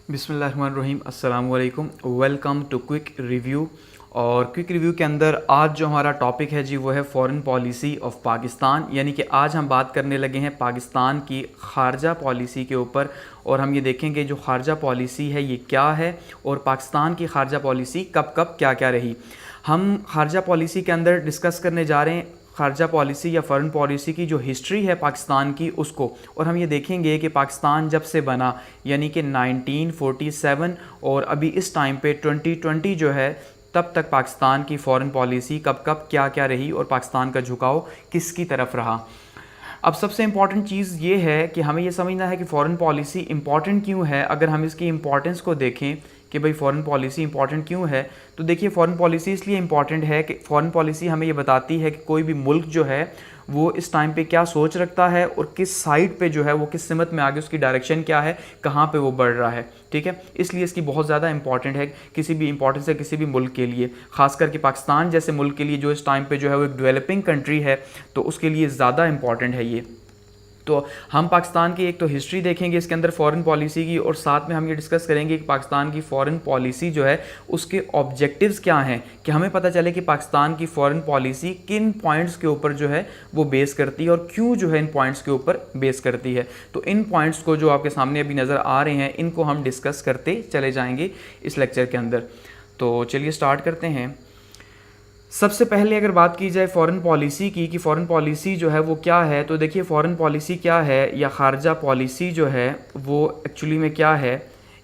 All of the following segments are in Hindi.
बिस्मिल्लाहिर्रहमानिर्रहीम अस्सलाम वालेकुम। Welcome to quick review. और क्विक रिव्यू के अंदर आज जो हमारा टॉपिक है जी वो है फ़ॉरेन पॉलिसी ऑफ पाकिस्तान, यानी कि आज हम बात करने लगे हैं पाकिस्तान की ख़ारजा पॉलिसी के ऊपर। और हम ये देखेंगे जो ख़ारजा पॉलिसी है ये क्या है और पाकिस्तान की ख़ारजा पॉलिसी कब कब क्या क्या रही। हम ख़ारजा पॉलिसी के अंदर डिस्कस करने जा रहे हैं ख़ारजा पॉलिसी या फ़ॉरेन पॉलिसी की जो हिस्ट्री है पाकिस्तान की उसको, और हम ये देखेंगे कि पाकिस्तान जब से बना यानी कि 1947 और अभी इस टाइम पे 2020 जो है तब तक पाकिस्तान की फ़ॉरेन पॉलिसी कब कब क्या क्या रही और पाकिस्तान का झुकाव किसकी तरफ रहा। अब सबसे इम्पॉर्टेंट चीज़ ये है कि हमें ये समझना है कि फ़ॉरेन पॉलिसी इम्पॉर्टेंट क्यों है। अगर हम इसकी इम्पॉर्टेंस को देखें कि भाई फ़ॉरेन पॉलिसी इंपॉर्टेंट क्यों है, तो देखिए फ़ॉरेन पॉलिसी इसलिए इम्पॉर्टेंट है कि फ़ॉरेन पॉलिसी हमें ये बताती है कि कोई भी मुल्क जो है वो इस टाइम पे क्या सोच रखता है और किस साइड पे जो है वो किस सिमत में आगे, उसकी डायरेक्शन क्या है, कहाँ पे वो बढ़ रहा है। ठीक है, इसलिए इसकी बहुत ज़्यादा इंपॉर्टेंट है किसी भी इंपॉर्टेंस है किसी भी मुल्क के लिए, ख़ास करके पाकिस्तान जैसे मुल्क के लिए जो इस टाइम पे जो है वो एक डेवलपिंग कंट्री है, तो उसके लिए ज़्यादा इंपॉर्टेंट है ये। तो हम पाकिस्तान की एक तो हिस्ट्री देखेंगे इसके अंदर फ़ॉरेन पॉलिसी की, और साथ में हम ये डिस्कस करेंगे कि पाकिस्तान की फ़ॉरेन पॉलिसी जो है उसके ऑब्जेक्टिव्स क्या हैं, कि हमें पता चले कि पाकिस्तान की फ़ॉरेन पॉलिसी किन पॉइंट्स के ऊपर जो है वो बेस करती है और क्यों जो है इन पॉइंट्स के ऊपर बेस करती है। तो इन पॉइंट्स को जो आपके सामने अभी नज़र आ रहे हैं इनको हम डिस्कस करते चले जाएंगे इस लेक्चर के अंदर। तो चलिए स्टार्ट करते हैं। सबसे पहले अगर बात की जाए फ़ॉरेन पॉलिसी की कि फ़ॉरेन पॉलिसी जो है वो क्या है, तो देखिए फ़ॉरेन पॉलिसी क्या है या ख़ारजा पॉलिसी जो है वो एक्चुअली में क्या है,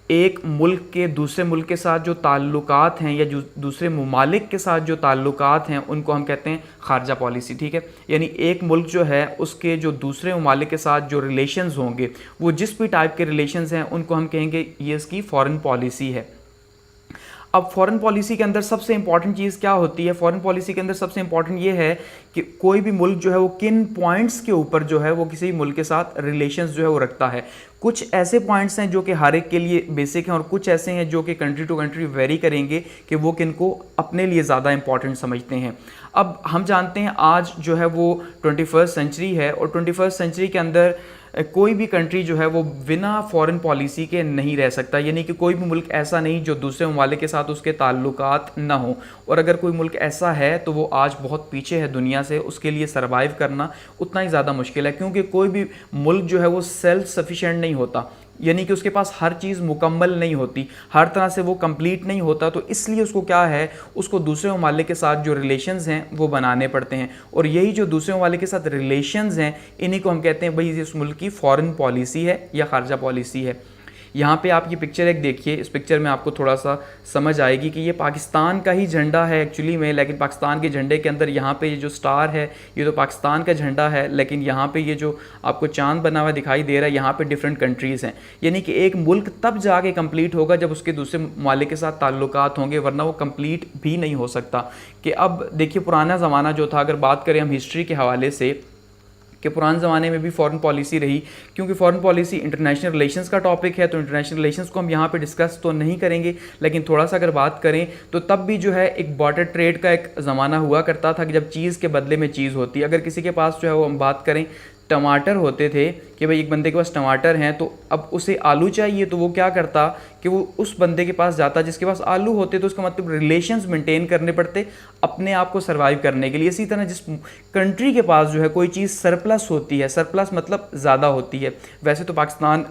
एक मुल्क के दूसरे मुल्क के साथ जो ताल्लुकात हैं या जो दूसरे ममालिक के साथ जो ताल्लुकात हैं उनको हम कहते हैं ख़ारजा पॉलिसी। ठीक है, यानी एक मुल्क जो है उसके जो दूसरे ममालिक के साथ जो रिलेशंस होंगे वो जिस भी टाइप के रिलेशंस हैं उनको हम कहेंगे ये इसकी फ़ॉरेन पॉलिसी है। अब फ़ॉरेन पॉलिसी के अंदर सबसे इंपॉर्टेंट चीज़ क्या होती है, फ़ॉरेन पॉलिसी के अंदर सबसे इंपॉर्टेंट ये है कि कोई भी मुल्क जो है वो किन पॉइंट्स के ऊपर जो है वो किसी मुल्क के साथ रिलेशंस जो है वो रखता है। कुछ ऐसे पॉइंट्स हैं जो कि हर एक के लिए बेसिक हैं और कुछ ऐसे हैं जो कि कंट्री टू कंट्री वेरी करेंगे कि वो किन को अपने लिए ज़्यादा इंपॉर्टेंट समझते हैं। अब हम जानते हैं आज जो है वो 21st सेंचुरी है और 21st सेंचुरी के अंदर कोई भी कंट्री जो है वो बिना फ़ॉरेन पॉलिसी के नहीं रह सकता, यानी कि कोई भी मुल्क ऐसा नहीं जो दूसरे ममालिक के साथ उसके ताल्लुकात ना हो। और अगर कोई मुल्क ऐसा है तो वो आज बहुत पीछे है दुनिया से, उसके लिए सर्वाइव करना उतना ही ज़्यादा मुश्किल है, क्योंकि कोई भी मुल्क जो है वो सेल्फ सफिशिएंट नहीं होता, यानी कि उसके पास हर चीज़ मुकम्मल नहीं होती, हर तरह से वो कंप्लीट नहीं होता। तो इसलिए उसको क्या है, उसको दूसरे ममालिक के साथ जो रिलेशंस हैं वो बनाने पड़ते हैं, और यही जो दूसरे ममालिक के साथ रिलेशंस हैं इन्हीं को हम कहते हैं भाई इस मुल्क की फ़ॉरेन पॉलिसी है या ख़ारजा पॉलिसी है। यहाँ पे आप ये पिक्चर एक देखिए, इस पिक्चर में आपको थोड़ा सा समझ आएगी कि ये पाकिस्तान का ही झंडा है एक्चुअली में, लेकिन पाकिस्तान के झंडे के अंदर यहाँ पे ये जो स्टार है ये तो पाकिस्तान का झंडा है, लेकिन यहाँ पे ये जो आपको चांद बना हुआ दिखाई दे रहा है यहाँ पे डिफरेंट कंट्रीज़ हैं। यानी कि एक मुल्क तब जाके कंप्लीट होगा जब उसके दूसरे ममालिक के साथ ताल्लुकात होंगे, वरना वो कंप्लीट भी नहीं हो सकता। कि अब देखिए पुराना ज़माना जो था, अगर बात करें हम हिस्ट्री के हवाले से कि पुराने ज़माने में भी फ़ॉरेन पॉलिसी रही, क्योंकि फ़ॉरेन पॉलिसी इंटरनेशनल रिलेशंस का टॉपिक है तो इंटरनेशनल रिलेशंस को हम यहाँ पे डिस्कस तो नहीं करेंगे, लेकिन थोड़ा सा अगर बात करें तो तब भी जो है एक बॉर्डर ट्रेड का एक ज़माना हुआ करता था कि जब चीज़ के बदले में चीज़ होती है। अगर किसी के पास जो है वो हम बात करें टमाटर होते थे कि भाई एक बंदे के पास टमाटर हैं तो अब उसे आलू चाहिए, तो वो क्या करता कि वो उस बंदे के पास जाता जिसके पास आलू होते, तो उसका मतलब रिलेशंस मेंटेन करने पड़ते अपने आप को सर्वाइव करने के लिए। इसी तरह जिस कंट्री के पास जो है कोई चीज़ सरप्लस होती है, सरप्लस मतलब ज़्यादा होती है, वैसे तो पाकिस्तान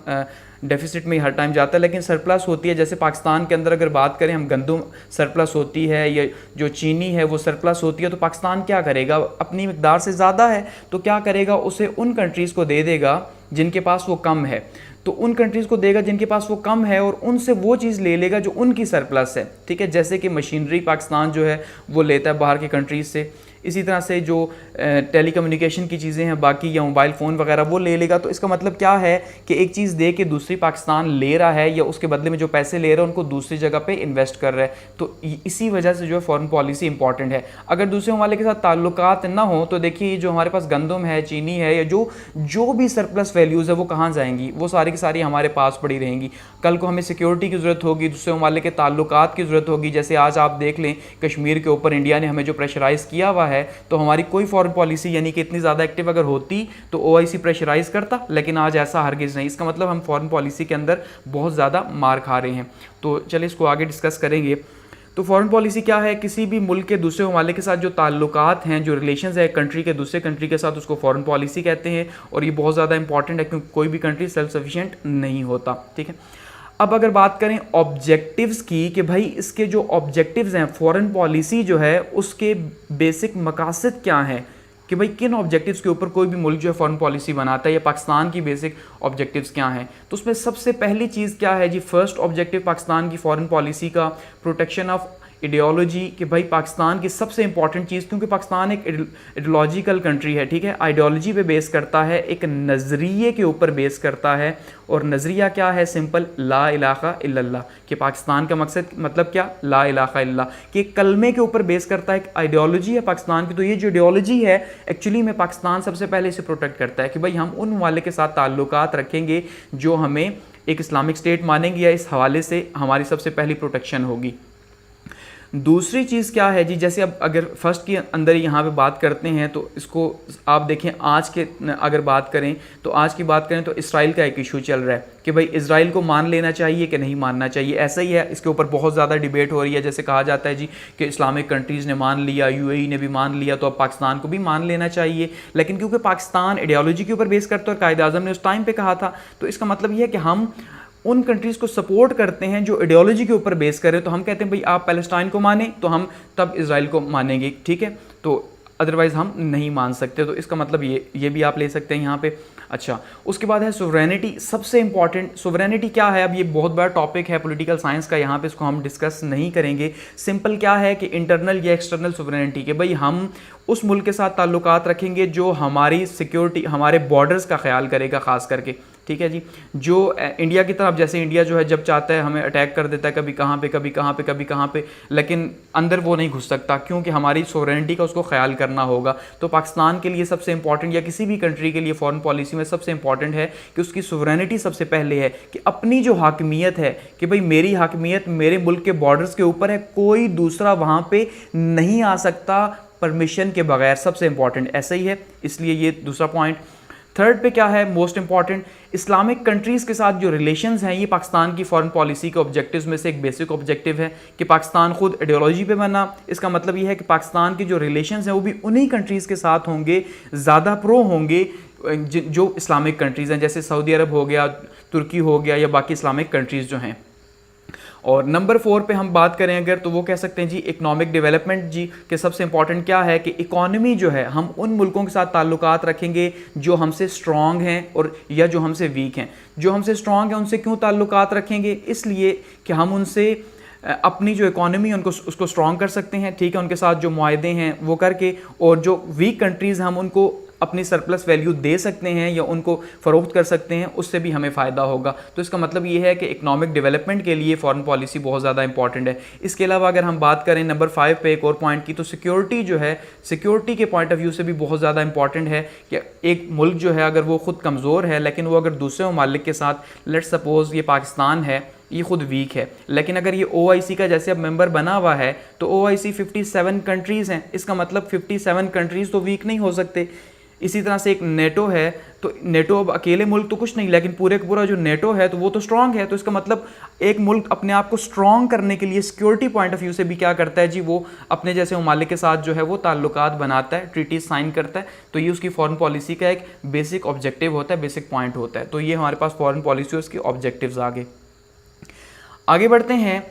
डेफिसिट में हर टाइम जाता है, लेकिन सरप्लस होती है, जैसे पाकिस्तान के अंदर अगर बात करें हम गंदम सरप्लस होती है या जो चीनी है वो सरप्लस होती है, तो पाकिस्तान क्या करेगा, अपनी मिकदार से ज़्यादा है तो क्या करेगा, उसे उन कंट्रीज़ को दे देगा जिनके पास वो कम है, तो उन कंट्रीज़ को देगा जिनके पास वो कम है और उनसे वो चीज़ ले लेगा जो उनकी सरप्लस है। ठीक है, जैसे कि मशीनरी पाकिस्तान जो है वो लेता है बाहर की कंट्रीज़ से, इसी तरह से जो टेलीकम्युनिकेशन की चीज़ें हैं बाकी या मोबाइल फ़ोन वगैरह वो ले लेगा। तो इसका मतलब क्या है कि एक चीज़ दे के दूसरी पाकिस्तान ले रहा है या उसके बदले में जो पैसे ले रहा है उनको दूसरी जगह पे इन्वेस्ट कर रहा है। तो इसी वजह से जो है फ़ॉरेन पॉलिसी इंपॉर्टेंट है। अगर दूसरे ममालिक के साथ ताल्लुकात ना हो तो देखिए जो हमारे पास गंदम है, चीनी है या जो भी सरप्लस वैल्यूज़ है वो कहाँ जाएंगी, वो सारी की सारी हमारे पास पड़ी रहेंगी। कल को हमें सिक्योरिटी की ज़रूरत होगी, दूसरे ममालिक के ताल्लुकात की ज़रूरत होगी, जैसे आज आप देख लें कश्मीर के ऊपर इंडिया ने हमें जो प्रेशराइज़ किया हुआ है है तो हमारी कोई फॉरेन पॉलिसी यानी कि इतनी ज़्यादा एक्टिव अगर होती तो OIC प्रेशराइज करता, लेकिन आज ऐसा हरगिज़ नहीं। इसका मतलब हम फॉरेन पॉलिसी के अंदर बहुत ज़्यादा मार खा रहे हैं। तो चलिए इसको आगे डिस्कस करेंगे। तो फॉरेन पॉलिसी क्या है? किसी भी मुल्क के दूसरे ममालिक के साथ जो ताल्लुकात हैं, जो रिलेशंस है कंट्री के दूसरे कंट्री के साथ, उसको फॉरेन पॉलिसी कहते हैं। और ये बहुत ज़्यादा इंपॉर्टेंट है क्योंकि कोई भी कंट्री सेल्फ सफिशिएंट नहीं होता, ठीक है। अब अगर बात करें ऑब्जेक्टिव्स की कि भाई इसके जो ऑब्जेक्टिव्स हैं, फॉरेन पॉलिसी जो है उसके बेसिक मकासद क्या हैं, कि भाई किन ऑब्जेक्टिव्स के ऊपर कोई भी मुल्क जो है फॉरेन पॉलिसी बनाता है, या पाकिस्तान की बेसिक ऑब्जेक्टिव्स क्या हैं। तो उसमें सबसे पहली चीज़ क्या है जी? फर्स्ट ऑब्जेक्टिव पाकिस्तान की फॉरेन पॉलिसी का प्रोटेक्शन ऑफ आइडियोलॉजी, कि भाई पाकिस्तान की सबसे इंपॉर्टेंट चीज़, क्योंकि पाकिस्तान एक आइडियोलॉजिकल कंट्री है, ठीक है, आइडियोलॉजी पे बेस करता है, एक नज़रिए के ऊपर बेस करता है। और नज़रिया क्या है? सिंपल, ला इलाहा इल्लल्लाह, कि पाकिस्तान का मकसद मतलब क्या? ला इलाहा इल्लल्लाह, कि कलमे के ऊपर बेस करता है। एक आइडियोलॉजी है पाकिस्तान की, तो ये जो आइडियोलॉजी है एक्चुअली में पाकिस्तान सबसे पहले इसे प्रोटेक्ट करता है कि भाई हम उन ममालिक के साथ ताल्लुकात रखेंगे जो हमें एक इस्लामिक स्टेट मानेंगे, या इस हवाले से हमारी सबसे पहली प्रोटेक्शन होगी। दूसरी चीज़ क्या है जी? जैसे अब अगर फर्स्ट के अंदर यहाँ पे बात करते हैं तो इसको आप देखें, आज के अगर बात करें तो आज की बात करें तो इसराइल का एक इशू चल रहा है कि भाई इसराइल को मान लेना चाहिए कि नहीं मानना चाहिए। ऐसा ही है, इसके ऊपर बहुत ज़्यादा डिबेट हो रही है। जैसे कहा जाता है जी कि इस्लामिक कंट्रीज़ ने मान लिया, UAE ने भी मान लिया, तो अब पाकिस्तान को भी मान लेना चाहिए। लेकिन क्योंकि पाकिस्तान आइडियोलॉजी के ऊपर बेस करता है और कायद आज़म ने उस टाइम पर कहा था, तो इसका मतलब ये है कि हम उन कंट्रीज़ को सपोर्ट करते हैं जो आइडियोलॉजी के ऊपर बेस करें। तो हम कहते हैं भाई आप पैलेस्टाइन को माने तो हम तब इसराइल को मानेंगे, ठीक है, तो अदरवाइज़ हम नहीं मान सकते। तो इसका मतलब ये भी आप ले सकते हैं यहाँ पे। अच्छा, उसके बाद है सोवरेनिटी, सबसे इंपॉर्टेंट। सोवरेनिटी क्या है? अब ये बहुत बड़ा टॉपिक है पॉलिटिकल साइंस का, यहाँ पे इसको हम डिस्कस नहीं करेंगे। सिंपल क्या है कि इंटरनल या एक्सटर्नल सोवरेनिटी, कि भाई हम उस मुल्क के साथ ताल्लुकात रखेंगे जो हमारी सिक्योरिटी, हमारे बॉर्डर्स का ख्याल करेगा ख़ास करके, ठीक है जी। जो इंडिया की तरफ, जैसे इंडिया जो है जब चाहता है हमें अटैक कर देता है, कभी कहाँ पे कभी कहाँ पे कभी कहाँ पे, लेकिन अंदर वो नहीं घुस सकता क्योंकि हमारी सोवरेनिटी का उसको ख्याल करना होगा। तो पाकिस्तान के लिए सबसे इंपॉर्टेंट, या किसी भी कंट्री के लिए फॉरेन पॉलिसी में सबसे इंपॉर्टेंट है कि उसकी सोवरेनिटी सबसे पहले है, कि अपनी जो हाकिमियत है, कि भाई मेरी हाकिमियत मेरे मुल्क के बॉर्डर्स के ऊपर है, कोई दूसरा वहाँ पर नहीं आ सकता परमिशन के बगैर। सबसे इंपॉर्टेंट ऐसा ही है, इसलिए ये दूसरा पॉइंट। थर्ड पे क्या है मोस्ट इंपॉर्टेंट? इस्लामिक कंट्रीज़ के साथ जो रिलेशंस हैं, ये पाकिस्तान की फॉरेन पॉलिसी के ऑब्जेक्टिव्स में से एक बेसिक ऑब्जेक्टिव है कि पाकिस्तान खुद आइडियोलॉजी पे बना। इसका मतलब ये है कि पाकिस्तान की जो रिलेशंस हैं वो भी उन्हीं कंट्रीज़ के साथ होंगे, ज़्यादा प्रो होंगे जो इस्लामिक कंट्रीज़ हैं, जैसे सऊदी अरब हो गया, तुर्की हो गया, या बाकी इस्लामिक कंट्रीज़ जो हैं। और नंबर 4 पे हम बात करें अगर, तो वो कह सकते हैं जी इकोनॉमिक डेवलपमेंट जी, कि सबसे इंपॉर्टेंट क्या है कि इकोनॉमी जो है हम उन मुल्कों के साथ ताल्लुकात रखेंगे जो हमसे स्ट्रॉन्ग हैं और या जो हमसे वीक हैं। जो हमसे स्ट्रॉन्ग हैं उनसे क्यों ताल्लुकात रखेंगे? इसलिए कि हम उनसे अपनी जो इकोनॉमी है उसको स्ट्रॉन्ग कर सकते हैं, ठीक है, उनके साथ जो मुआहदे हैं वो करके। और जो वीक कंट्रीज़ हम उनको अपनी सरप्लस वैल्यू दे सकते हैं या उनको फ़रोख्त कर सकते हैं, उससे भी हमें फ़ायदा होगा। तो इसका मतलब ये है कि इकोनॉमिक डेवलपमेंट के लिए फॉरेन पॉलिसी बहुत ज़्यादा इंपॉर्टेंट है। इसके अलावा अगर हम बात करें नंबर 5 पे एक और पॉइंट की, तो सिक्योरिटी जो है, सिक्योरिटी के पॉइंट ऑफ व्यू से भी बहुत ज़्यादा इंपॉर्टेंट है कि एक मुल्क जो है अगर वो ख़ुद कमज़ोर है, लेकिन वो अगर दूसरे ममालिक के साथ, लेट्स सपोज़ ये पाकिस्तान है, ये खुद वीक है, लेकिन अगर ये OIC का जैसे अब मेंबर बना हुआ है, तो OIC 57 कंट्रीज़ हैं, इसका मतलब 57 कंट्रीज़ तो वीक नहीं हो सकते। इसी तरह से एक नेटो है, तो नेटो अब अकेले मुल्क तो कुछ नहीं, लेकिन पूरे का पूरा जो नेटो है तो वो तो स्ट्रांग है। तो इसका मतलब एक मुल्क अपने आप को स्ट्रांग करने के लिए सिक्योरिटी पॉइंट ऑफ व्यू से भी क्या करता है जी, वो अपने जैसे ममालिक के साथ जो है वो ताल्लुकात बनाता है, ट्रीटी साइन करता है। तो ये उसकी फॉरेन पॉलिसी का एक बेसिक ऑब्जेक्टिव होता है, बेसिक पॉइंट होता है। तो ये हमारे पास फॉरेन पॉलिसी और उसकी ऑब्जेक्टिव्स आगे बढ़ते हैं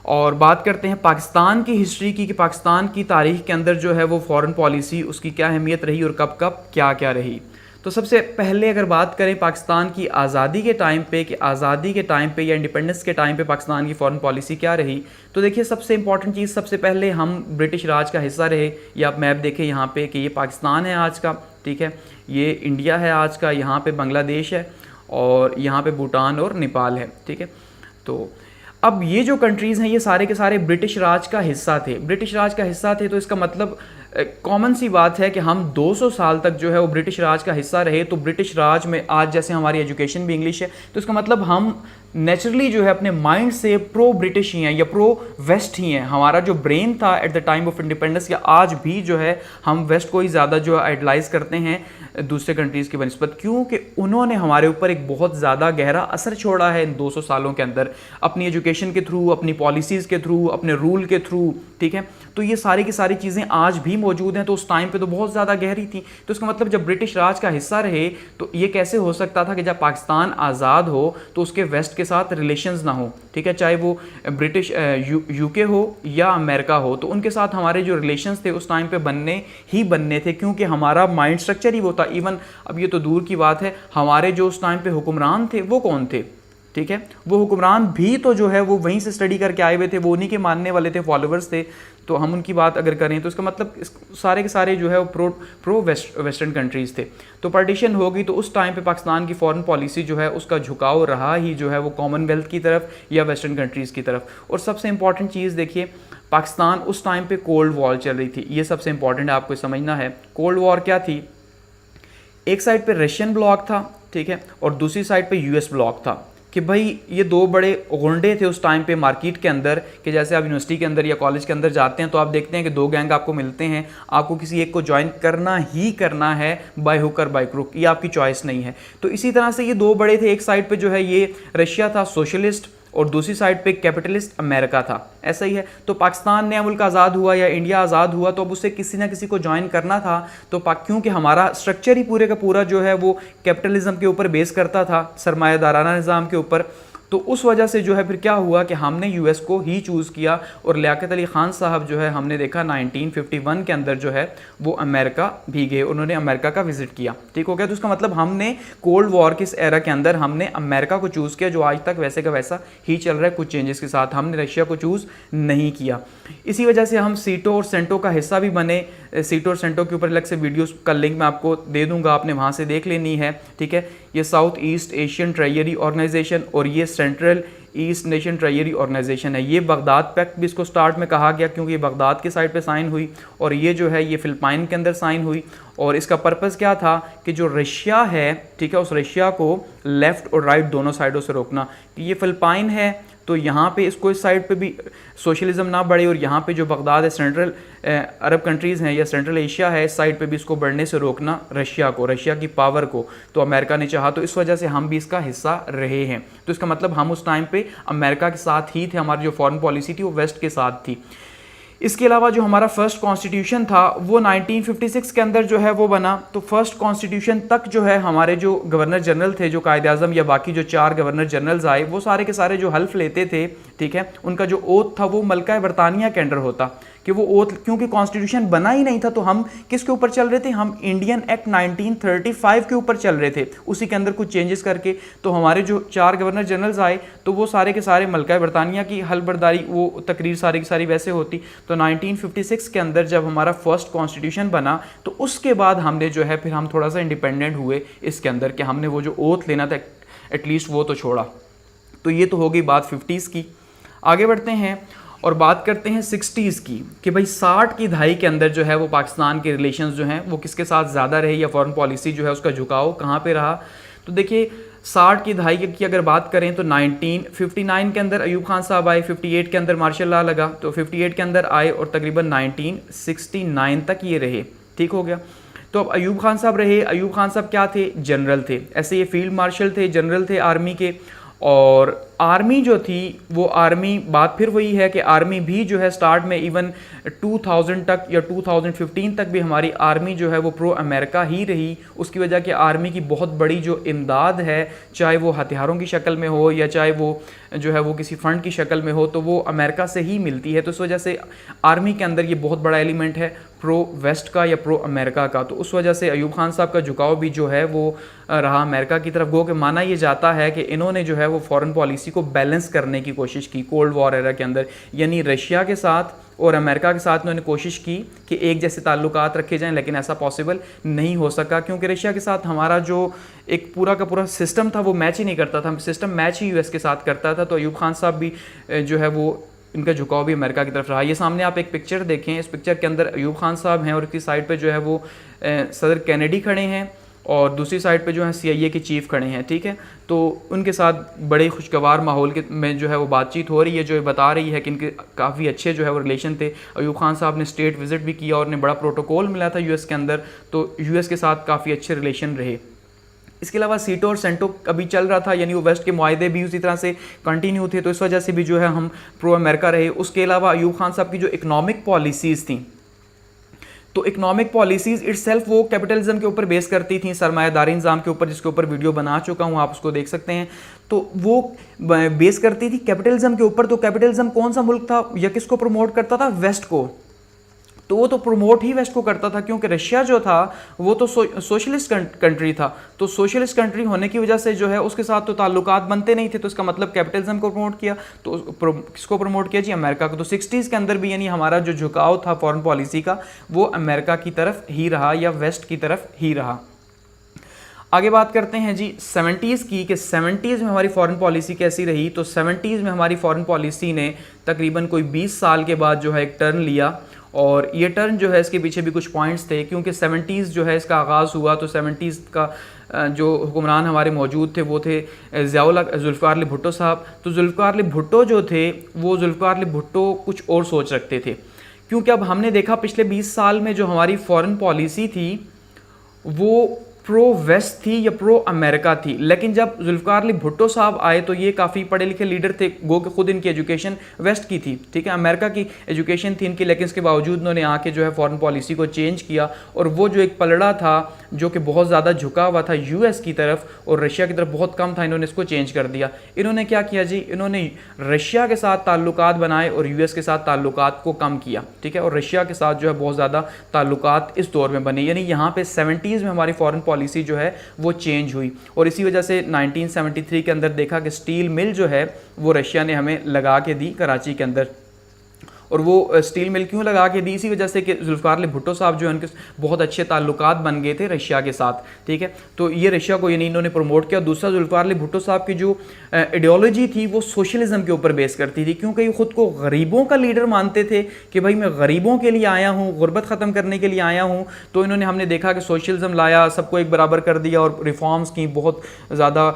और बात करते हैं पाकिस्तान की हिस्ट्री की, कि पाकिस्तान की तारीख के अंदर जो है वो फॉरेन पॉलिसी उसकी क्या अहमियत रही और कब कब क्या क्या रही। तो सबसे पहले अगर बात करें पाकिस्तान की आज़ादी के टाइम पे, कि आज़ादी के टाइम पे या इंडिपेंडेंस के टाइम पे पाकिस्तान की फॉरेन पॉलिसी क्या रही, तो देखिए सबसे इंपॉर्टेंट चीज़, सबसे पहले हम ब्रिटिश राज का हिस्सा रहे। या आप मैप देखें यहाँ पे कि ये पाकिस्तान है आज का, ठीक है, ये इंडिया है आज का, यहाँ पे बांग्लादेश है और यहाँ पे भूटान और नेपाल है, ठीक है। तो अब ये जो कंट्रीज़ हैं ये सारे के सारे ब्रिटिश राज का हिस्सा थे, ब्रिटिश राज का हिस्सा थे। तो इसका मतलब कॉमन सी बात है कि हम 200 साल तक जो है वो ब्रिटिश राज का हिस्सा रहे। तो ब्रिटिश राज में आज जैसे हमारी एजुकेशन भी इंग्लिश है, तो इसका मतलब हम नेचुरली जो है अपने माइंड से प्रो ब्रिटिश ही हैं या प्रो वेस्ट ही हैं। हमारा जो ब्रेन था at the time of independence या आज भी जो है हम वेस्ट को ही ज़्यादा जो आइडलाइज करते हैं दूसरे कंट्रीज़ की बनस्पत, क्योंकि उन्होंने हमारे ऊपर एक बहुत ज़्यादा गहरा असर छोड़ा है इन 200 सालों के अंदर, अपनी एजुकेशन के थ्रू, अपनी पॉलिसीज़ के थ्रू, अपने रूल के थ्रू, ठीक है। तो ये सारी की सारी चीज़ें आज भी मौजूद हैं, तो उस टाइम पे तो बहुत ज़्यादा गहरी थी। तो इसका मतलब जब ब्रिटिश राज का हिस्सा रहे तो ये कैसे हो सकता था कि जब पाकिस्तान आज़ाद हो तो उसके वेस्ट के साथ रिलेशंस ना हो, ठीक है, चाहे वो ब्रिटिश यूके हो या अमेरिका हो, तो उनके साथ हमारे जो रिलेशंस थे उस टाइम पे बनने थे, क्योंकि हमारा माइंड स्ट्रक्चर ही वो था। इवन अब ये तो दूर की बात है, हमारे जो उस टाइम पे हुक्मरान थे वो कौन थे, ठीक है, वो हुक्मरान भी तो जो है वो वहीं से स्टडी करके आए हुए थे, वो उन्हीं के मानने वाले थे, फॉलोवर्स थे। तो हम उनकी बात अगर करें तो इसका मतलब सारे के सारे जो है वो प्रो वेस्टर्न कंट्रीज़ थे। तो पार्टीशन हो गई तो उस टाइम पे पाकिस्तान की फॉरेन पॉलिसी जो है उसका झुकाव रहा ही जो है वो कॉमनवेल्थ की तरफ या वेस्टर्न कंट्रीज़ की तरफ। और सबसे इंपॉर्टेंट चीज़ देखिए, पाकिस्तान उस टाइम पे कोल्ड वॉर चल रही थी, ये सबसे इंपॉर्टेंट है, आपको समझना है। कोल्ड वॉर क्या थी? एक साइड पे रशियन ब्लॉक था, ठीक है, और दूसरी साइड पे यूएस ब्लॉक था, कि भाई ये दो बड़े गुंडे थे उस टाइम पे मार्केट के अंदर, कि जैसे आप यूनिवर्सिटी के अंदर या कॉलेज के अंदर जाते हैं तो आप देखते हैं कि दो गैंग आपको मिलते हैं, आपको किसी एक को ज्वाइन करना ही करना है, बाय हुक और बाय क्रुक, ये आपकी चॉइस नहीं है। तो इसी तरह से ये दो बड़े थे, एक साइड पे जो है ये रशिया था सोशलिस्ट और दूसरी साइड पे कैपिटलिस्ट अमेरिका था, ऐसा ही है। तो पाकिस्तान नया मुल्क आज़ाद हुआ या इंडिया आज़ाद हुआ तो अब उसे किसी ना किसी को ज्वाइन करना था। तो क्योंकि हमारा स्ट्रक्चर ही पूरे का पूरा जो है वो कैपिटलिज्म के ऊपर बेस करता था, सरमायादाराना निज़ाम के ऊपर, तो उस वजह से जो है फिर क्या हुआ कि हमने यूएस को ही चूज़ किया। और लियाकत अली ख़ान साहब जो है हमने देखा 1951 के अंदर जो है वो अमेरिका भी गए, उन्होंने अमेरिका का विजिट किया, ठीक हो गया। तो उसका मतलब हमने कोल्ड वॉर के इस एरा के अंदर हमने अमेरिका को चूज़ किया, जो आज तक वैसे का वैसा ही चल रहा है कुछ चेंजेस के साथ, हमने रशिया को चूज़ नहीं किया। इसी वजह से हम सीटो और सेंटो का हिस्सा भी बने। सीटो और सेंटो के ऊपर अलग से वीडियोस का लिंक मैं आपको दे दूंगा, आपने वहाँ से देख लेनी है, ठीक है। ये South East Asian treasury organization और ये central east nation treasury organization है। ये बगदाद पैक्ट भी इसको स्टार्ट में कहा गया क्योंकि ये बगदाद के साइड पे साइन हुई, और ये जो है ये फिलिपाइन के अंदर साइन हुई। और इसका पर्पज़ क्या था कि जो रशिया है, ठीक है, उस रशिया को लेफ़्ट और राइट दोनों साइडों से रोकना, कि ये फिलिपाइन है तो यहाँ पे इसको इस साइड पे भी सोशलिज्म ना बढ़े, और यहाँ पे जो बगदाद है, सेंट्रल अरब कंट्रीज़ हैं या सेंट्रल एशिया है, इस साइड पे भी इसको बढ़ने से रोकना रशिया को, रशिया की पावर को। तो अमेरिका ने चाहा, तो इस वजह से हम भी इसका हिस्सा रहे हैं। तो इसका मतलब हम उस टाइम पे अमेरिका के साथ ही थे, हमारी जो फॉरेन पॉलिसी थी वो वेस्ट के साथ थी। इसके अलावा जो हमारा फर्स्ट कॉन्स्टिट्यूशन था वो 1956 के अंदर जो है वो बना। तो फर्स्ट कॉन्स्टिट्यूशन तक जो है हमारे जो गवर्नर जनरल थे, जो कायदे आज़म या बाकी जो 4 गवर्नर जनरल्स आए, वो सारे के सारे जो हल्फ लेते थे, ठीक है, उनका जो ओथ था वो मलका बरतानिया के अंडर होता, कि वो ओथ, क्योंकि कॉन्स्टिट्यूशन बना ही नहीं था तो हम किसके ऊपर चल रहे थे, हम इंडियन एक्ट 1935 के ऊपर चल रहे थे, उसी के अंदर कुछ चेंजेस करके। तो हमारे जो 4 गवर्नर जनरल्स आए तो वो सारे के सारे मलका बरतानिया की हलबरदारी, वो तकरीर सारी की सारी वैसे होती। तो 1956 के अंदर जब हमारा फर्स्ट कॉन्स्टिट्यूशन बना तो उसके बाद हमने जो है फिर हम थोड़ा सा इंडिपेंडेंट हुए इसके अंदर, कि हमने वो जो ओथ लेना था एटलीस्ट वो तो छोड़ा। तो ये तो हो गई बात 50s की। आगे बढ़ते हैं और बात करते हैं 60s की, कि भाई 60 की दहाई के अंदर जो है वो पाकिस्तान के रिलेशंस जो हैं वो किसके साथ ज़्यादा रहे, या फॉरेन पॉलिसी जो है उसका झुकाव कहाँ पे रहा। तो देखिए 60 की दहाई की अगर बात करें तो 1959 के अंदर अयूब खान साहब आए, 58 के अंदर मार्शल लॉ लगा, तो 58 के अंदर आए और तकरीबन 1969 तक ये रहे, ठीक हो गया। तो अब अयूब खान साहब रहे। अयूब खान साहब क्या थे? जनरल थे, ऐसे ये फील्ड मार्शल थे, जनरल थे आर्मी के। और आर्मी जो थी वो आर्मी, बात फिर वही है कि आर्मी भी जो है स्टार्ट में इवन 2000 तक या 2015 तक भी हमारी आर्मी जो है वो प्रो अमेरिका ही रही। उसकी वजह कि आर्मी की बहुत बड़ी जो इमदाद है, चाहे वो हथियारों की शक्ल में हो या चाहे वो जो है वो किसी फंड की शक्ल में हो, तो वो अमेरिका से ही मिलती है। तो इस वजह से आर्मी के अंदर ये बहुत बड़ा एलिमेंट है प्रो वेस्ट का या प्रो अमेरिका का। तो उस वजह से अयूब खान साहब का झुकाव भी जो है वो रहा अमेरिका की तरफ। गो के माना ये जाता है कि इन्होंने जो है वो फॉरेन पॉलिसी को बैलेंस करने की कोशिश की कोल्ड वॉर एरा के अंदर, यानी रशिया के साथ और अमेरिका के साथ उन्होंने कोशिश की कि एक जैसे ताल्लुकात रखे जाएं, लेकिन ऐसा पॉसिबल नहीं हो सका क्योंकि रशिया के साथ हमारा जो एक पूरा का पूरा सिस्टम था वो मैच ही नहीं करता था, सिस्टम मैच ही यूएस के साथ करता था। तो अयूब खान साहब भी जो है वो इनका झुकाव भी अमेरिका की तरफ रहा। ये सामने आप एक पिक्चर देखें, इस पिक्चर के अंदर अयूब खान साहब हैं और इसकी साइड पे जो है वो सदर कैनेडी खड़े हैं, और दूसरी साइड पे जो है CIA के चीफ खड़े हैं, ठीक है। तो उनके साथ बड़े खुशगवार माहौल के में जो है वो बातचीत हो रही है, जो बता रही है कि इनके काफ़ी अच्छे जो है वो रिलेशन थे। अयूब खान साहब ने स्टेट विजिट भी किया और उन्हें बड़ा प्रोटोकॉल मिला था US के अंदर, तो US के साथ काफ़ी अच्छे रिलेशन रहे। इसके अलावा सीटो और सेंटो अभी चल रहा था, यानी वो वेस्ट के मुआहदे भी उसी तरह से कंटिन्यू थे, तो इस वजह से भी जो है हम प्रो अमेरिका रहे। उसके अलावा अयूब खान साहब की जो इकोनॉमिक पॉलिसीज़ थी, तो इकोनॉमिक पॉलिसीज़ इटसेल्फ वो कैपिटलिज्म के ऊपर बेस करती थी, सरमायादारी निज़ाम के ऊपर, जिसके ऊपर वीडियो बना चुका हूँ, आप उसको देख सकते हैं। तो वो बेस करती थी कैपिटलिज्म के ऊपर। तो कैपिटलिज्म कौन सा मुल्क था या किसको प्रमोट करता था? वेस्ट को। तो वो तो प्रमोट ही वेस्ट को करता था, क्योंकि रशिया जो था वो तो सोशलिस्ट कंट्री था। तो सोशलिस्ट कंट्री होने की वजह से जो है उसके साथ तो ताल्लुकात बनते नहीं थे, तो इसका मतलब कैपिटलिज्म को प्रमोट किया। तो किसको प्रमोट किया जी? अमेरिका को। तो 60s के अंदर भी यानी हमारा जो झुकाव था फॉरेन पॉलिसी का, वो अमेरिका की तरफ ही रहा या वेस्ट की तरफ ही रहा। आगे बात करते हैं जी 70s की, कि 70s में हमारी फॉरेन पॉलिसी कैसी रही। तो 70s में हमारी फॉरेन पॉलिसी ने तकरीबन कोई 20 साल के बाद जो है एक टर्न लिया, और ये टर्न जो है इसके पीछे भी कुछ पॉइंट्स थे, क्योंकि 70s जो है इसका आगाज़ हुआ। तो 70s का जो हुक्मरान हमारे मौजूद थे वो थे जुल्फ़िकार अली भुट्टो साहब। तो जुल्फ़िकार अली भुट्टो जो थे वो जुल्फ़िकार अली भुट्टो कुछ और सोच रखते थे, क्योंकि अब हमने देखा पिछले 20 साल में जो हमारी फॉरेन पॉलिसी थी वो प्रो वेस्ट थी या प्रो अमेरिका थी। लेकिन जब जुल्फ़िकार अली भुट्टो साहब आए तो ये काफ़ी पढ़े लिखे लीडर थे, गो कि खुद इनकी एजुकेशन वेस्ट की थी, ठीक है, अमेरिका की एजुकेशन थी इनकी, लेकिन इसके बावजूद उन्होंने आके जो है फॉरेन पॉलिसी को चेंज किया। और वो जो एक पलड़ा था जो कि बहुत ज़्यादा झुका हुआ था US की तरफ और रशिया की तरफ बहुत कम था, इन्होंने इसको चेंज कर दिया। इन्होंने क्या किया जी? इन्होंने रशिया के साथ ताल्लुकात बनाए और US के साथ ताल्लुकात को कम किया, ठीक है, और रशिया के साथ जो है बहुत ज़्यादा ताल्लुकात इस दौर में बने। यानी यहाँ पे 70s में हमारी फॉरेन पॉलिसी जो है वो चेंज हुई, और इसी वजह से 1973 के अंदर देखा कि स्टील मिल जो है वो रशिया ने हमें लगा के दी कराची के अंदर। और वो स्टील मिल क्यों लगा के दी? इसी वजह से कि जुल्फ़िकार अली भुट्टो साहब जो है उनके बहुत अच्छे ताल्लुकात बन गए थे रशिया के साथ, ठीक है। तो ये रशिया को यानी इन्होंने प्रमोट किया। दूसरा, जुल्फ़िकार अली भुट्टो साहब की जो आइडियोलॉजी थी वो सोशलिज्म के ऊपर बेस करती थी, क्योंकि ये खुद को गरीबों का लीडर मानते थे कि भाई मैं गरीबों के लिए आया हूँ, गुर्बत ख़त्म करने के लिए आया हूँ। तो इन्होंने, हमने देखा कि सोशलिज्म लाया, सबको एक बराबर कर दिया और रिफॉर्म्स की, बहुत ज़्यादा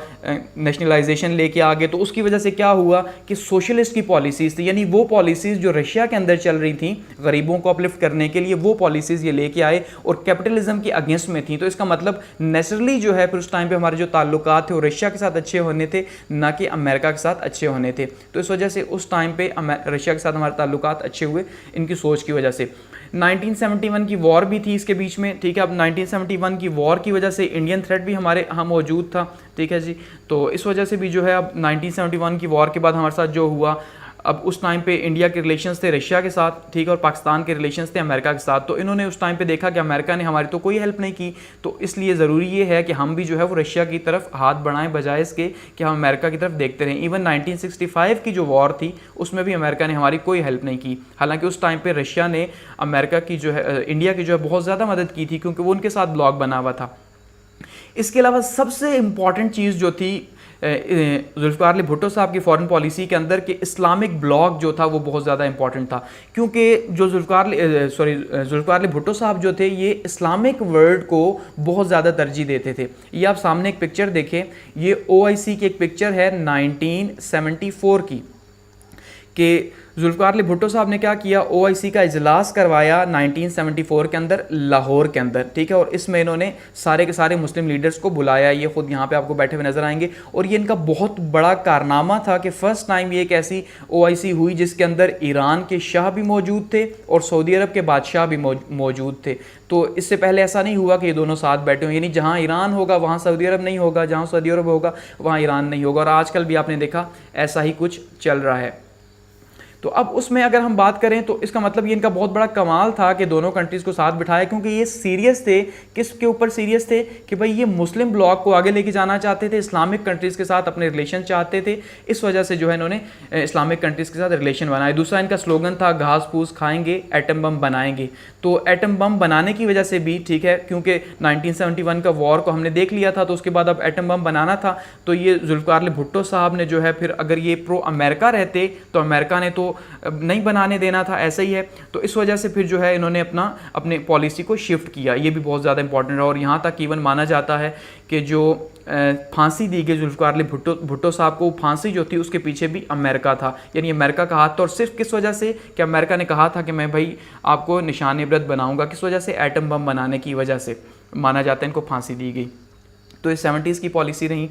नेशनलाइजेशन लेके आ गए। तो उसकी वजह से क्या हुआ कि सोशलिस्ट की पॉलिसीज़ थी, यानी वो पॉलिसीज़ जो रशिया के अंदर चल रही थी गरीबों को अपलिफ्ट करने के लिए, वो पॉलिसीज़ ये लेके आए और कैपिटलिज्म के अगेंस्ट में थी। तो इसका मतलब नेचुरली जो है फिर उस टाइम पे हमारे जो ताल्लुकात थे वो रशिया के साथ अच्छे होने थे, ना कि अमेरिका के साथ अच्छे होने थे। तो इस वजह से उस टाइम पे रशिया के साथ हमारे ताल्लुकात अच्छे हुए इनकी सोच की वजह से। 1971 की वॉर भी थी इसके बीच में, ठीक है। अब 1971 की वॉर की वजह से इंडियन थ्रेट भी हमारे यहाँ मौजूद था, ठीक है जी। तो इस वजह से भी जो है अब 1971 की वॉर के बाद हमारे साथ जो हुआ, अब उस टाइम पे इंडिया के रिलेशंस थे रशिया के साथ, ठीक है, और पाकिस्तान के रिलेशंस थे अमेरिका के साथ। तो इन्होंने उस टाइम पे देखा कि अमेरिका ने हमारी तो कोई हेल्प नहीं की, तो इसलिए ज़रूरी ये है कि हम भी जो है वो रशिया की तरफ हाथ बढ़ाएं, बजाय इसके कि हम अमेरिका की तरफ देखते रहें। इवन 1965 की जो वॉर थी उसमें भी अमेरिका ने हमारी कोई हेल्प नहीं की, हालांकि उस टाइम पर रशिया ने अमेरिका की जो है, इंडिया की जो है बहुत ज़्यादा मदद की थी, क्योंकि वो उनके साथ ब्लॉक बना हुआ था। इसके अलावा सबसे इम्पॉर्टेंट चीज़ जो थी जुल्फ़िकार अली भुट्टो साहब की फॉरेन पॉलिसी के अंदर, कि इस्लामिक ब्लॉक जो था वो बहुत ज़्यादा इंपॉर्टेंट था, क्योंकि जो जुल्फ़िकार अली भुट्टो साहब जो थे ये इस्लामिक वर्ल्ड को बहुत ज़्यादा तरजीह देते थे। ये आप सामने एक पिक्चर देखें, ये OIC की एक पिक्चर है 1974 की, कि जुल्फ़िकार अली भुट्टो साहब ने क्या किया, OIC का इजलास करवाया 1974 के अंदर लाहौर के अंदर, ठीक है, और इसमें इन्होंने सारे के सारे मुस्लिम लीडर्स को बुलाया। ये खुद यहाँ पे आपको बैठे हुए नजर आएंगे, और ये इनका बहुत बड़ा कारनामा था कि फर्स्ट टाइम ये एक ऐसी OIC हुई जिसके अंदर ईरान के शाह भी मौजूद थे और सऊदी अरब के बादशाह भी मौजूद थे। तो इससे पहले ऐसा नहीं हुआ कि ये दोनों साथ बैठे हों, यानी जहाँ ईरान होगा वहाँ सऊदी अरब नहीं होगा, जहाँ सऊदी अरब होगा वहाँ ईरान नहीं होगा। और आजकल भी आपने देखा ऐसा ही कुछ चल रहा है। तो अब उसमें अगर हम बात करें तो इसका मतलब ये इनका बहुत बड़ा कमाल था कि दोनों कंट्रीज़ को साथ बिठाया, क्योंकि ये सीरियस थे। किसके ऊपर सीरियस थे? कि भाई ये मुस्लिम ब्लॉक को आगे लेके जाना चाहते थे, इस्लामिक कंट्रीज़ के साथ अपने रिलेशन चाहते थे। इस वजह से जो है इन्होंने इस्लामिक कंट्रीज़ के साथ रिलेशन बनाए। दूसरा इनका स्लोगन था घास फूस खाएंगे एटम बम बनाएंगे। तो एटम बम बनाने की वजह से भी, ठीक है, क्योंकि 1971 का वॉर को हमने देख लिया था, तो उसके बाद अब एटम बम बनाना था। तो ये जुल्फ़िकार अली भुट्टो साहब ने जो है फिर, अगर ये प्रो अमेरिका रहते तो अमेरिका ने तो नहीं बनाने देना था, ऐसा ही है। तो इस वजह से फिर जो है इन्होंने अपने पॉलिसी को शिफ्ट किया, ये भी बहुत ज़्यादा इंपॉर्टेंट है। और यहाँ तक इवन माना जाता है कि जो फांसी दी गई जुल्फ़िकार अली भुट्टो साहब को, फांसी जो थी उसके पीछे भी अमेरिका था, यानी अमेरिका का हाथ था। और सिर्फ किस वजह से कि अमेरिका ने कहा था कि मैं भाई आपको निशान इबरत बनाऊंगा, किस वजह से, एटम बम बनाने की वजह से माना जाता है इनको फांसी दी गई। तो ये 70s की पॉलिसी रही।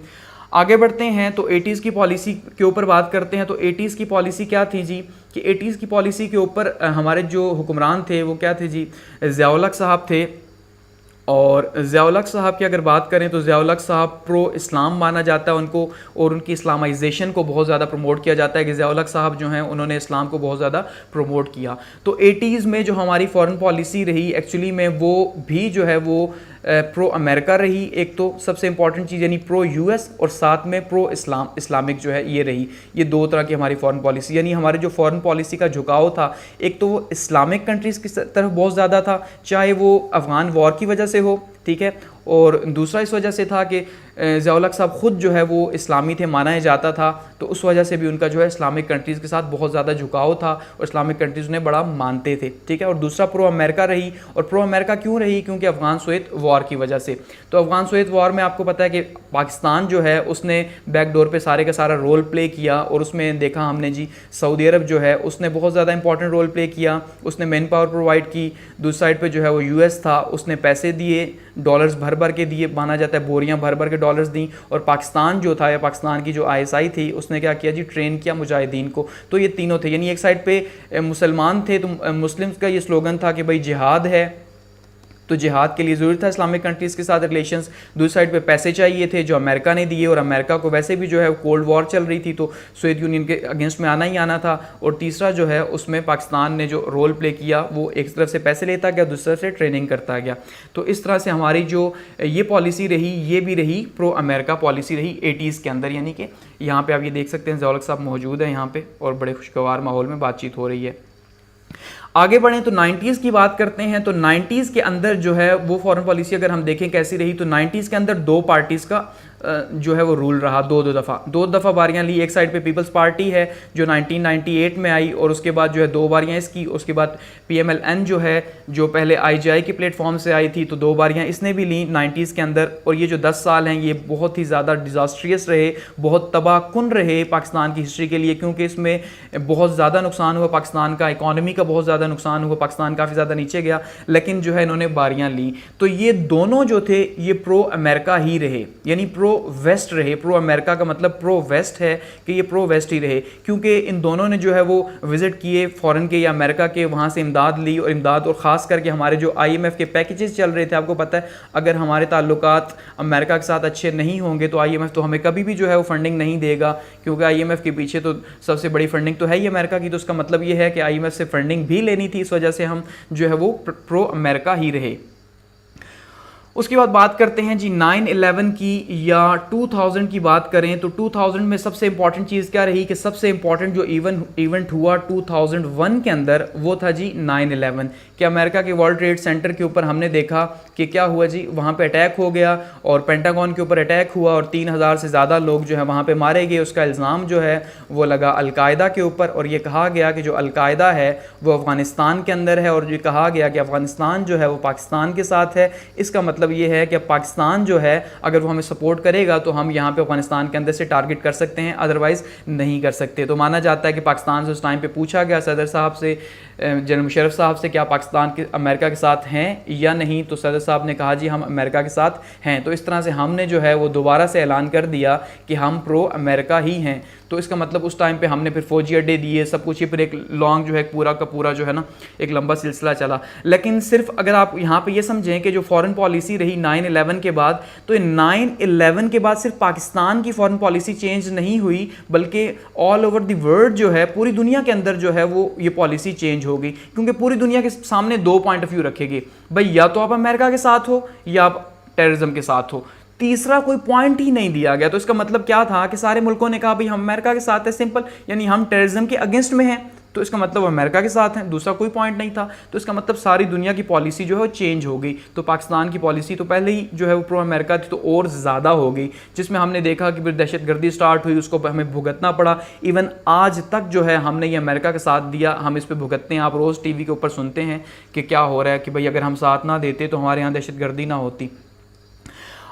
आगे बढ़ते हैं तो 80s की पॉलिसी के ऊपर बात करते हैं। तो 80s की पॉलिसी क्या थी जी, कि 80s की पॉलिसी के ऊपर हमारे जो हुक्मरान थे वो क्या थे जी, ज़िया-उल हक साहब थे। और ज़िया-उल हक साहब की अगर बात करें तो ज़िया-उल हक साहब प्रो इस्लाम माना जाता है उनको, और उनकी इस्लामाइजेशन को बहुत ज़्यादा प्रमोट किया जाता है कि ज़िया-उल हक साहब जो हैं उन्होंने इस्लाम को बहुत ज़्यादा प्रमोट किया। तो 80s में जो हमारी फॉरेन पॉलिसी रही एक्चुअली में वो भी जो है वो प्रो अमेरिका रही, एक तो सबसे इंपॉर्टेंट चीज़, यानी प्रो यूएस, और साथ में प्रो इस्लामिक जो है ये रही। ये दो तरह की हमारी फॉरेन पॉलिसी, यानी हमारे जो फॉरेन पॉलिसी का झुकाव था, एक तो वो इस्लामिक कंट्रीज़ की तरफ बहुत ज़्यादा था, चाहे वो अफ़गान वॉर की वजह से हो, ठीक है, और दूसरा इस वजह से था कि ज़िया-उल हक साहब ख़ुद जो है वो इस्लामी थे, माना जाता था, तो उस वजह से भी उनका जो है इस्लामिक कंट्रीज़ के साथ बहुत ज़्यादा झुकाव था और इस्लामिक कंट्रीज़ उन्हें बड़ा मानते थे, ठीक है। और दूसरा प्रो अमेरिका रही। और प्रो अमेरिका क्यों रही, क्योंकि अफ़गान सोवियत वॉर की वजह से। तो अफ़गान सोवियत वॉर में आपको पता है कि पाकिस्तान जो है उसने बैकडोर पे सारे का सारा रोल प्ले किया, और उसमें देखा हमने जी सऊदी अरब जो है उसने बहुत ज़्यादा इंपॉर्टेंट रोल प्ले किया, उसने मैन पावर प्रोवाइड की। दूसरी साइड पे जो है वो यूएस था, उसने पैसे दिए, डॉलर्स भर भर के दिए, माना जाता है बोरियां भर भर के डॉलर्स दी। और पाकिस्तान जो था, या पाकिस्तान की जो आईएसआई थी, उसने क्या किया जी, ट्रेन किया मुजाहिदीन को। तो ये तीनों थे, यानी एक साइड पे मुसलमान थे तो मुस्लिम्स का ये स्लोगन था कि भाई जिहाद है, तो जिहाद के लिए ज़रूरत था इस्लामिक कंट्रीज़ के साथ रिलेशंस। दूसरी साइड पे पैसे चाहिए थे जो अमेरिका ने दिए, और अमेरिका को वैसे भी जो है कोल्ड वॉर चल रही थी, तो सोवियत यूनियन के अगेंस्ट में आना ही आना था। और तीसरा जो है उसमें पाकिस्तान ने जो रोल प्ले किया वो एक तरफ से पैसे लेता गया, दूसरी तरफ से ट्रेनिंग करता गया। तो इस तरह से हमारी जो ये पॉलिसी रही, ये भी रही प्रो अमेरिका पॉलिसी रही 80s के अंदर। यानी कि यहाँ पर आप ये देख सकते हैं ज़िया-उल हक साहब मौजूद है यहाँ पर, और बड़े खुशगवार माहौल में बातचीत हो रही है। आगे बढ़ें तो 90s की बात करते हैं। तो 90s के अंदर जो है वो फॉरेन पॉलिसी अगर हम देखें कैसी रही, तो 90s के अंदर दो पार्टीज़ का जो है वो रूल रहा, दो दफ़ा बारियां ली। एक साइड पे पीपल्स पार्टी है जो 1998 में आई, और उसके बाद जो है दो बारियां इसकी, उसके बाद PMLN जो है जो पहले IGI के प्लेटफॉर्म से आई थी, तो दो बारियां इसने भी ली 90s के अंदर। और ये जो 10 साल हैं ये बहुत ही ज़्यादा डिज़ास्ट्रियस रहे, बहुत तबाहकुन रहे पाकिस्तान की हिस्ट्री के लिए, क्योंकि इसमें बहुत ज़्यादा नुकसान हुआ पाकिस्तान का, इकॉनमी का बहुत ज़्यादा नुकसान हुआ, पाकिस्तान काफ़ी ज़्यादा नीचे गया, लेकिन जो है इन्होंने बारियां ली। तो ये दोनों जो थे ये प्रो अमेरिका ही रहे, यानी प्रो वेस्ट रहे। प्रो अमेरिका का मतलब प्रो वेस्ट है कि ये प्रो वेस्ट ही रहे, क्योंकि इन दोनों ने जो है वो विजिट किए फॉरेन के या अमेरिका के, वहाँ से इमदाद ली, और इमदाद, और ख़ास करके हमारे जो IMF के पैकेजेस चल रहे थे, आपको पता है अगर हमारे ताल्लुकात अमेरिका के साथ अच्छे नहीं होंगे तो IMF तो हमें कभी भी जो है वो फंडिंग नहीं देगा, क्योंकि IMF के पीछे तो सबसे बड़ी फंडिंग तो है ही अमेरिका की। तो उसका मतलब ये है कि IMF से फंडिंग भी लेनी थी, इस वजह से हम जो है वो प्रो अमेरिका ही रहे। उसके बाद बात करते हैं जी 9/11 की, या 2000 की बात करें तो 2000 में सबसे इंपॉर्टेंट चीज़ क्या रही कि सबसे इंपॉर्टेंट जो इवेंट हुआ 2001 के अंदर वो था जी 9/11, कि अमेरिका के वर्ल्ड ट्रेड सेंटर के ऊपर हमने देखा कि क्या हुआ जी, वहाँ पे अटैक हो गया, और पेंटागन के ऊपर अटैक हुआ, और 3000 से ज़्यादा लोग जो है वहाँ पे मारे गए। उसका इल्ज़ाम जो है वो लगा अलकायदा के ऊपर, और ये कहा गया कि जो अलकायदा है वो अफ़गानिस्तान के अंदर है, और ये कहा गया कि अफ़गानिस्तान जो है वो पाकिस्तान के साथ है। इसका मतलब ये है कि पाकिस्तान जो है अगर वो हमें सपोर्ट करेगा तो हम यहाँ पे अफगानिस्तान के अंदर से टारगेट कर सकते हैं, अदरवाइज़ नहीं कर सकते। तो माना जाता है कि पाकिस्तान से उस टाइम पे पूछा गया सदर साहब से, जनरल मुशर्रफ साहब से, क्या पाकिस्तान के अमेरिका के साथ हैं या नहीं, तो सदर साहब ने कहा जी हम अमेरिका के साथ हैं। तो इस तरह से हमने जो है वो दोबारा से ऐलान कर दिया कि हम प्रो अमेरिका ही हैं। तो इसका मतलब उस टाइम पे हमने फिर फौजी अड्डे दिए, सब कुछ, ये फिर एक लॉन्ग जो है पूरा का पूरा जो है ना एक लंबा सिलसिला चला। लेकिन सिर्फ अगर आप यहाँ पे ये समझें कि जो फॉरेन पॉलिसी रही 9/11 के बाद, तो 9/11 के बाद सिर्फ पाकिस्तान की फॉरेन पॉलिसी चेंज नहीं हुई, बल्कि ऑल ओवर द वर्ल्ड जो है, पूरी दुनिया के अंदर जो है वो ये पॉलिसी चेंज हो गई, क्योंकि पूरी दुनिया के सामने दो पॉइंट ऑफ व्यू रखे गए, भाई या तो आप अमेरिका के साथ हो या आप टेररिज्म के साथ हो। तीसरा कोई पॉइंट ही नहीं दिया गया। तो इसका मतलब क्या था कि सारे मुल्कों ने कहा भाई हम अमेरिका के साथ है, सिंपल, यानी हम टेररिज्म के अगेंस्ट में हैं, तो इसका मतलब अमेरिका के साथ हैं, दूसरा कोई पॉइंट नहीं था। तो इसका मतलब सारी दुनिया की पॉलिसी जो है वो चेंज हो गई। तो पाकिस्तान की पॉलिसी तो पहले ही जो है वो प्रो अमेरिका थी, तो और ज़्यादा हो गई, जिसमें हमने देखा कि फिर दहशतगर्दी स्टार्ट हुई, उसको हमें भुगतना पड़ा। इवन आज तक जो है हमने ये अमेरिका के साथ दिया, हम इस पर भुगतते हैं। आप रोज़ टीवी के ऊपर सुनते हैं कि क्या हो रहा है कि भाई अगर हम साथ ना देते तो हमारे यहाँ दहशतगर्दी ना होती।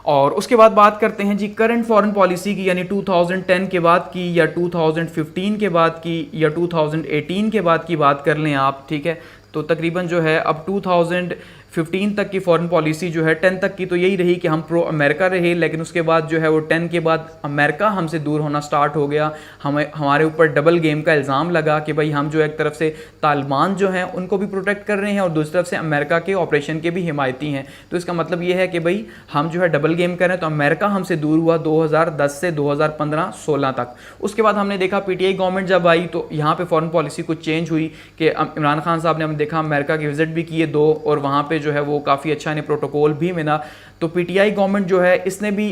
और उसके बाद बात करते हैं जी करंट फॉरेन पॉलिसी की, यानी 2010 के बाद की या 2015 के बाद की या 2018 के बाद की बात कर लें आप, ठीक है। तो तकरीबन जो है अब 2015 तक की फॉरेन पॉलिसी जो है 10 तक की तो यही रही कि हम प्रो अमेरिका रहे, लेकिन उसके बाद जो है वो 10 के बाद अमेरिका हमसे दूर होना स्टार्ट हो गया। हमारे ऊपर डबल गेम का इल्ज़ाम लगा कि भाई हम जो एक तरफ से तालिबान जो हैं उनको भी प्रोटेक्ट कर रहे हैं और दूसरी तरफ से अमेरिका के ऑपरेशन के भी हिमायती हैं। तो इसका मतलब ये है कि भाई हम जो है डबल गेम कर रहे हैं। तो अमेरिका हमसे दूर हुआ 2010 से 2015-16 तक। उसके बाद हमने देखा पीटीआई गवर्नमेंट जब आई तो यहाँ पे फॉरेन पॉलिसी कुछ चेंज हुई कि इमरान खान साहब ने हमने देखा अमेरिका की विजिट भी किए 2, और वहाँ पे जो है वो काफ़ी अच्छा इन्हें प्रोटोकॉल भी मिला। तो पीटीआई गवर्नमेंट जो है इसने भी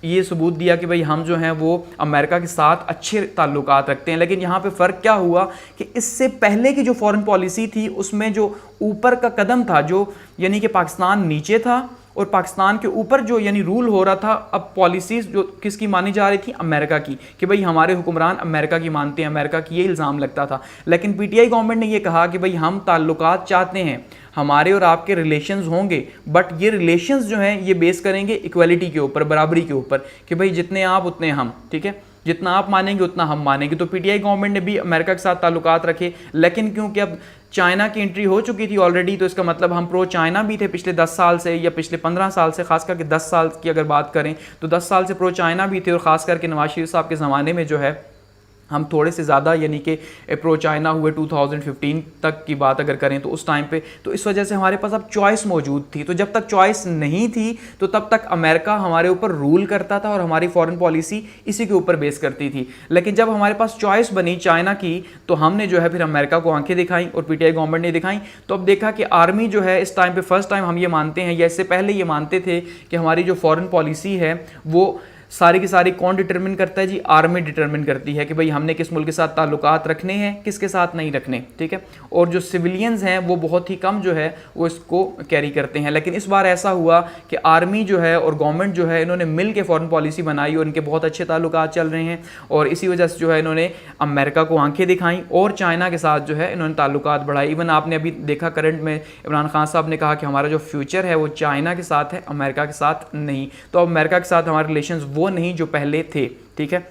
ये सबूत दिया कि भाई हम जो हैं वो अमेरिका के साथ अच्छे ताल्लुकात रखते हैं। लेकिन यहाँ पे फ़र्क क्या हुआ कि इससे पहले की जो फॉरेन पॉलिसी थी उसमें जो ऊपर का कदम था, जो यानी कि पाकिस्तान नीचे था और पाकिस्तान के ऊपर जो यानी रूल हो रहा था, अब पॉलिसीज़ जो किसकी मानी जा रही थी, अमेरिका की, कि भाई हमारे हुक्मरान अमेरिका की मानते हैं, अमेरिका की ये इल्ज़ाम लगता था। लेकिन पीटीआई गवर्नमेंट ने ये कहा कि भाई हम ताल्लुकात चाहते हैं, हमारे और आपके रिलेशंस होंगे, बट ये रिलेशंस जो हैं ये बेस करेंगे इक्वलिटी के ऊपर, बराबरी के ऊपर, कि भाई जितने आप उतने हम, ठीक है, जितना आप मानेंगे उतना हम मानेंगे। तो पीटीआई गवर्नमेंट ने भी अमेरिका के साथ ताल्लुकात रखे, लेकिन क्योंकि अब चाइना की एंट्री हो चुकी थी ऑलरेडी, तो इसका मतलब हम प्रो चाइना भी थे पिछले 10 साल से या पिछले 15 साल से, खास करके 10 साल की अगर बात करें तो 10 साल से प्रो चाइना भी थे। और ख़ास करके नवाज शरीफ साहब के ज़माने में जो है हम थोड़े से ज़्यादा यानी कि प्रो चाइना हुए 2015 तक की बात अगर करें तो उस टाइम पे, तो इस वजह से हमारे पास अब चॉइस मौजूद थी। तो जब तक चॉइस नहीं थी तो तब तक अमेरिका हमारे ऊपर रूल करता था और हमारी फॉरेन पॉलिसी इसी के ऊपर बेस करती थी। लेकिन जब हमारे पास चॉइस बनी चाइना की तो हमने जो है फिर अमेरिका को आंखें दिखाई और पीटीआई गवर्नमेंट ने दिखाई। तो अब देखा कि आर्मी जो है इस टाइम पर फर्स्ट टाइम हम ये मानते हैं, या इससे पहले ये मानते थे कि हमारी जो फॉरेन पॉलिसी है वो सारी की सारी कौन डिटरमिन करता है जी, आर्मी डिटरमिन करती है कि भाई हमने किस मुल्क के साथ ताल्लुकात रखने हैं, किसके साथ नहीं रखने, ठीक है। और जो सिविलियंस हैं वो बहुत ही कम जो है वो इसको कैरी करते हैं। लेकिन इस बार ऐसा हुआ कि आर्मी जो है और गवर्नमेंट जो है इन्होंने मिल के फॉरेन पॉलिसी बनाई और इनके बहुत अच्छे ताल्लुकात चल रहे हैं, और इसी वजह से जो है इन्होंने अमेरिका को आंखें दिखाई और चाइना के साथ जो है इन्होंने ताल्लुकात बढ़ाए। इवन आपने अभी देखा करंट में इमरान खान साहब ने कहा कि हमारा जो फ्यूचर है वो चाइना के साथ है, अमेरिका के साथ नहीं। तो अब अमेरिका के साथ हमारे रिलेशन वो नहीं जो पहले थे, ठीक है।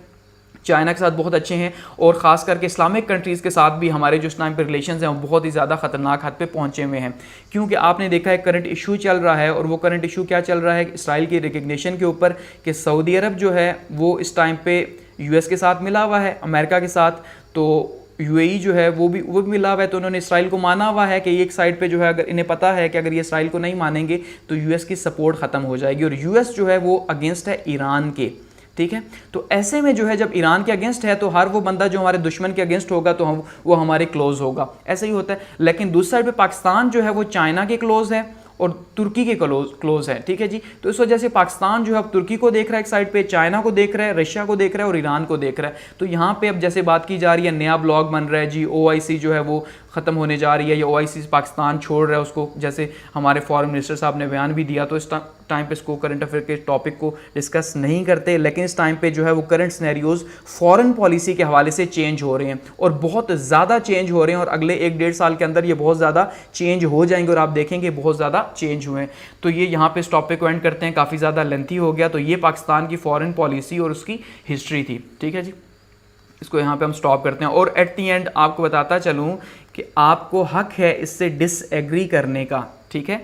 चाइना के साथ बहुत अच्छे हैं और ख़ास करके इस्लामिक कंट्रीज़ के साथ भी हमारे जो इस टाइम पर रिलेशंस हैं वो बहुत ही ज़्यादा ख़तरनाक हद पे पहुंचे हुए हैं। क्योंकि आपने देखा है करंट इशू चल रहा है, और वो करंट इशू क्या चल रहा है, इसराइल की रिकग्निशन के ऊपर, कि सऊदी अरब जो है वो इस टाइम पे यूएस के साथ मिला हुआ है, अमेरिका के साथ, तो यूएई जो है वो भी मिला हुआ है। तो उन्होंने इसराइल को माना हुआ है कि एक साइड पे जो है अगर इन्हें पता है कि अगर ये इसराइल को नहीं मानेंगे तो यूएस की सपोर्ट ख़त्म हो जाएगी, और यूएस जो है वो अगेंस्ट है ईरान के, ठीक है। तो ऐसे में जो है जब ईरान के अगेंस्ट है तो हर वो बंदा जो हमारे दुश्मन के अगेंस्ट होगा तो वो हमारे क्लोज होगा, ऐसे ही होता है। लेकिन दूसरी साइड पे पाकिस्तान जो है वो चाइना के क्लोज है और तुर्की के क्लोज है, ठीक है जी। तो इस वजह से पाकिस्तान जो है अब तुर्की को देख रहा है एक साइड पे, चाइना को देख रहा है, रशिया को देख रहा है और ईरान को देख रहा है। तो यहाँ पे अब जैसे बात की जा रही है, नया ब्लॉग बन रहा है जी, OIC जो है वो ख़त्म होने जा रही है, या OIC पाकिस्तान छोड़ रहा है उसको, जैसे हमारे फॉरेन मिनिस्टर साहब ने बयान भी दिया। तो इस टाइम पे इसको करंट अफेयर के टॉपिक को डिस्कस नहीं करते, लेकिन इस टाइम पे जो है वो करंट सिनेरियोज फॉरेन पॉलिसी के हवाले से चेंज हो रहे हैं और बहुत ज़्यादा चेंज हो रहे हैं, और अगले 1-1.5 साल के अंदर ये बहुत ज़्यादा चेंज हो जाएंगे और आप देखेंगे बहुत ज़्यादा चेंज हुए हैं। तो ये यहाँ पे इस टॉपिक को एंड करते हैं, काफ़ी ज़्यादा लेंथी हो गया। तो ये पाकिस्तान की फॉरेन पॉलिसी और उसकी हिस्ट्री थी, ठीक है जी। इसको यहाँ पे हम स्टॉप करते हैं, और एट दी एंड आपको बताता चलूँ कि आपको हक है इससे डिसएग्री करने का, ठीक है।